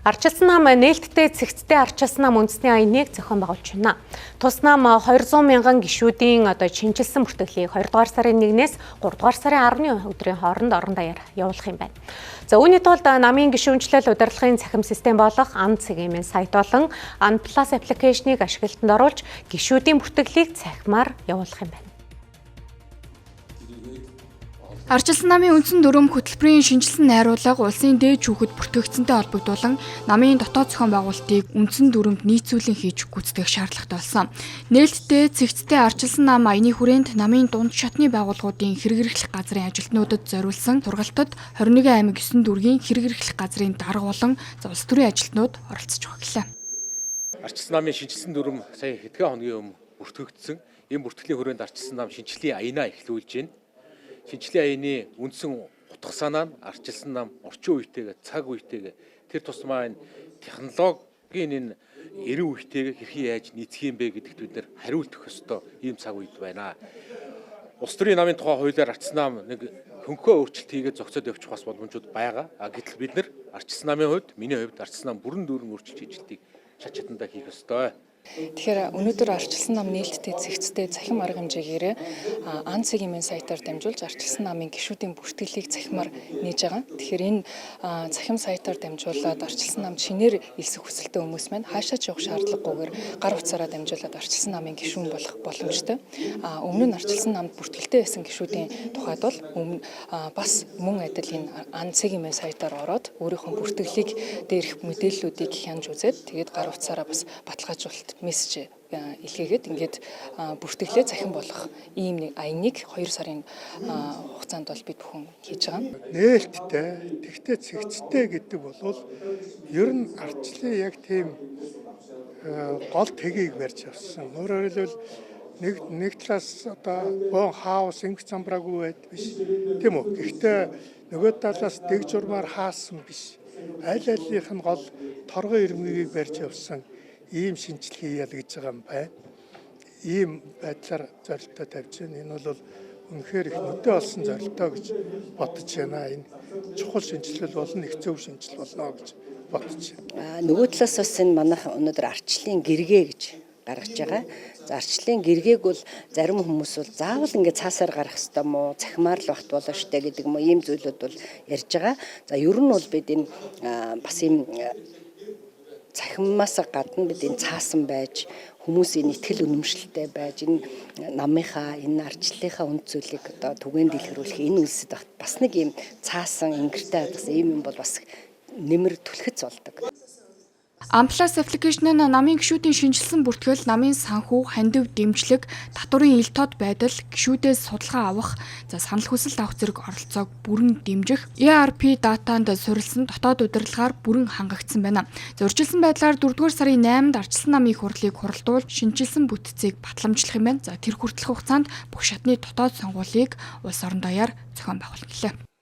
Ардчилсан нам нээлттэй цэгцтэй ардчилсан нам үндэсний аяныг зохион байгуулж байна. Тус нам 200 мянган гишүүдийн шинжилсэн бүртгэлийг 2 дугаар сарын 1-ээс 3 дугаар сарын 10-ны өдрийн хооронд орон даяар явуулах юм байна. За үүний тулд намын гишүүнчлэл удирдлагын цахим систем болох Ан цэгийн сайт болон Ан Plus аппликейшнийг ашиглалтанд оруулж гишүүдийн бүртгэлийг цахимаар явуулах юм байна. Ардчилсан намын үндсэн дүрм хөтөлбөрийн шинжилсэн найруулга улсын дээд шүүхэд бүртгэгдсэнтэй холбогдуулан намын дотоод зохион байгуулалтыг үндсэн дүрмд нийцүүлэн хийж гүйцэтгэх шаардлагатай болсон. Нээлттэй цэгцтэй ардчилсан нам аяны хүрээнд намын дунд шатны байгууллагуудын хэрэг эрхлэх газрын ажилтнуудад зориулсан сургалтад 21 аймаг 9 дүүргийн хэрэг эрхлэх газрын дарга болон улс төрийн ажилтнууд оролцож байгаа. Ардчилсан намын шинжилсэн дүрм сая хэдхэн хоногийн өмнө бүртгэгдсэн. Энэ бүртгэлийн хүрээнд ардчилсан нам шинжиллийн аянаа эхлүүлж байна. Шинжиллийн аяны үндсэн утга санаа нь ардчилсан нам орчин үетэйгээ цаг үетэйгээ тэр тусмаа энэ технологийн энэ 90 үетэйгээ хэрхэн яаж нийцэх юм бэ гэдэгт бид нэр хариулт өгөх ёстой ийм цаг үед байна. Улс төрийн намын тухай хуулиар ардчилсан нам нэг хөнгөө өөрчлөлт хийгээд зохицоод явчих бас боломжууд байгаа. Гэтэл бид нэр ардчилсан намын хувьд миний хувьд ардчилсан нам бүрэн дүүрэн өөрчилж хийжилтийг шат чадандаа хийх ёстой. Тэгэхээр өнөөдөр ардчилсан нам нээлттэй цэгцтэй цахим арга хэмжээгээр Ан цэгийн сайтаар дамжуулж ардчилсан намын гишүүдийн бүртгэлийг цахимаар нээж байгаа. Тэгэхээр энэ цахим сайтаар дамжуулаад ардчилсан намд шинээр элсэх хүсэлтэй хүмүүс маань хаашаа ч явах шаардлагагүйгээр гар утсаараа дамжуулаад ардчилсан намын гишүүн болох боломжтой. Өмнө нь ардчилсан намд бүртгэлтэй байсан гишүүдийн тухайд бол бас мөн адил энэ Ан цэгийн сайтаар ороод өөрийнхөө бүртгэлийг дээрх мэдээллүүдийг хянж үзээд тэгээд гар утсаараа бас баталгаажуулалт мессеж илгээгээд ингээд бүртгэлээ захин болох ийм нэг аяныг 2 сарын хугацаанд бол бид бүхэн хийж байгаа. Нээлттэй, тэгтээ цэгцтэй гэдэг бол ер нь ардчлалын яг тийм гол тэгийг барьж авсан. Өөрөөр хэлбэл нэг талаас одоо бон хаус инх замбраагүй байд биш тийм үү. Гэхдээ нөгөө талаас дэг журмаар хаасан биш. Аль алийнх нь гол торгон ирмэгийг барьж авсан. Ийм шинжилгээ ялгаж байгаа юм байна. Ийм байдлаар зорилтоо тавьж байна. Энэ бол үнэхээр их нүдэ олсон зорилтоо гэж бодож байна. Энэ чухал шинжилэл болно, их зөв шинжилэл болно гэж бодож байна. Нөгөө талаас бас энэ манайх өнөөдөр ардчлалын гэргээ гэж гаргаж байгаа. За ардчлалын гэргээг бол зарим хүмүүс бол заавал ингээд цаасаар гарах ёстой мó, цахимаар л багт болоо штэ гэдэг юм уу ийм зүйлүүд бол ярьж байгаа. За ер нь бол бид энэ бас ийм цахимаас гадна бид энэ цаасан байж хүмүүсийн итгэл үнэмшилтэй байж энэ намынхаа энэ ардчлалынхаа үнд зүйлийг одоо түгээн дэлгэрүүлэх энэ үлсэд бас нэг ийм цаасан ингэртэй хадгасан ийм юм бол бас нэмэр түлхэц болдог. Ан Plus аппликейшн нь намын гишүүдийн шинжилсэн бүртгэл, намын санхүү, хандив дэмжлэг, татварын ил тод байдал, гишүүдээс судалгаа авах, санал хүсэлт авах зэрэг оролцоог бүрэн дэмжих, ERP датанд суурилсан дотоод удирдлагаар бүрэн хангагдсан байна. Урьдчилсан байдлаар 4-р сарын 8-нд ардчилсан намын хурлыг хуралдуулж шинжилсэн бүтцийг батламжлах юм байна. Тэр хүртэлх хугацаанд бүх шатны дотоод сонгуулийг улс орон даяар зохион байгуулна гэлээ.